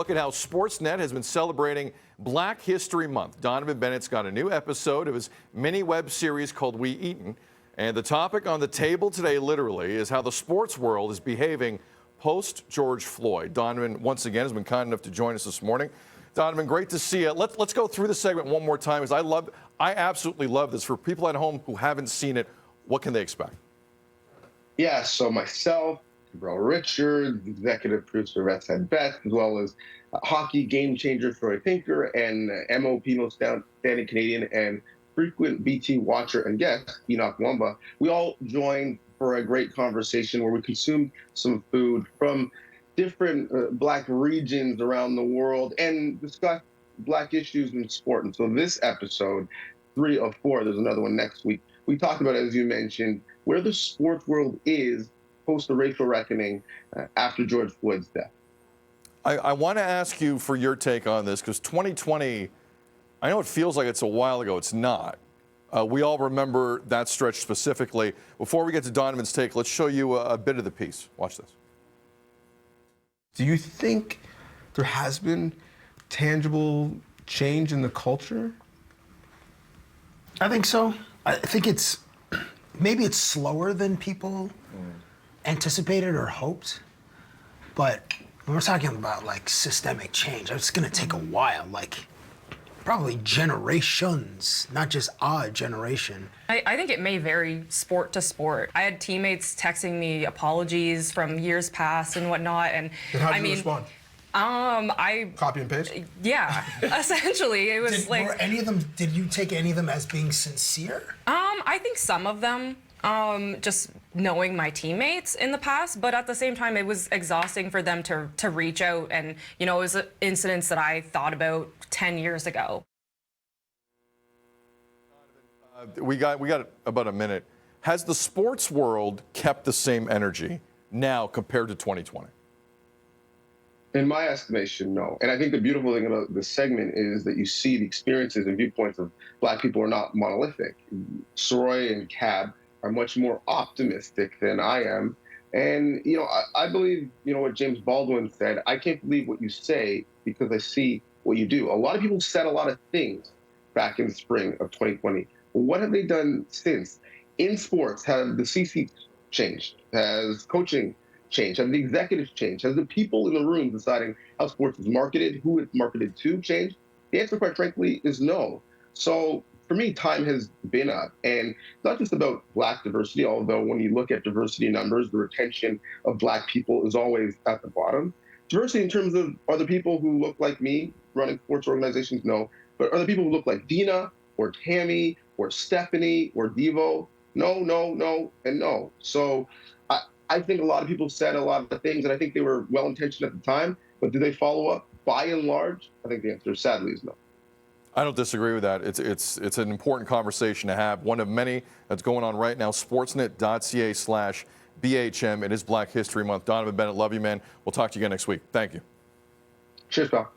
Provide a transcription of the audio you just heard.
Look at how Sportsnet has been celebrating Black History Month. Donnovan Bennett's got a new episode of his mini web series called We Eatin. And the topic on the table today, literally, is how the sports world is behaving post-George Floyd. Donnovan, once again, has been kind enough to join us this morning. Donnovan, great to see you. Let's go through the segment one more time, because I absolutely love this. For people at home who haven't seen it, what can they expect? Yeah, so myself, Bro Richard, executive producer of SN Best, as well as hockey game changer Troy Pinker, and MOP Most Outstanding Canadian and frequent BT watcher and guest, Enoch Wamba. We all joined for a great conversation where we consumed some food from different Black regions around the world and discussed Black issues in sport. And so this episode, 3 of 4, there's another one next week, we talked about, as you mentioned, where the sports world is post the racial reckoning after George Floyd's death. I want to ask you for your take on this, because 2020, I know it feels like it's a while ago. It's not. We all remember that stretch specifically. Before we get to Donovan's take, let's show you a bit of the piece. Watch this. Do you think there has been tangible change in the culture? I think so. I think maybe it's slower than people anticipated or hoped, but when we're talking about like systemic change, it's gonna take a while, like probably generations, not just a generation. I think it may vary sport to sport. I had teammates texting me apologies from years past and whatnot, and how did you respond? I copy and paste? Yeah, essentially. It was did you take any of them as being sincere? I think some of them, just knowing my teammates in the past, but at the same time, it was exhausting for them to reach out, and, you know, it was incidents that I thought about 10 years ago. We got about a minute. Has the sports world kept the same energy now compared to 2020? In my estimation, no. And I think the beautiful thing about this segment is that you see the experiences and viewpoints of Black people are not monolithic. Soroy and Cab are much more optimistic than I am. And, you know, I believe, you know, what James Baldwin said, I can't believe what you say because I see what you do. A lot of people said a lot of things back in the spring of 2020. What have they done since? In sports, have the CC changed? Has coaching changed? Have the executives changed? Has the people in the room deciding how sports is marketed, who it's marketed to, changed? The answer, quite frankly, is no. So for me, time has been up. And it's not just about Black diversity, although when you look at diversity numbers, the retention of Black people is always at the bottom. Diversity in terms of, are the people who look like me running sports organizations? No. But are the people who look like Dina or Tammy or Stephanie or Devo? No, no, no, and no. So I think a lot of people said a lot of things, and I think they were well-intentioned at the time, but did they follow up? By and large, I think the answer, sadly, is no. I don't disagree with that. It's an important conversation to have, one of many that's going on right now. Sportsnet.ca/BHM. It is Black History Month. Donnovan Bennett, love you, man. We'll talk to you again next week. Thank you. Cheers, pal.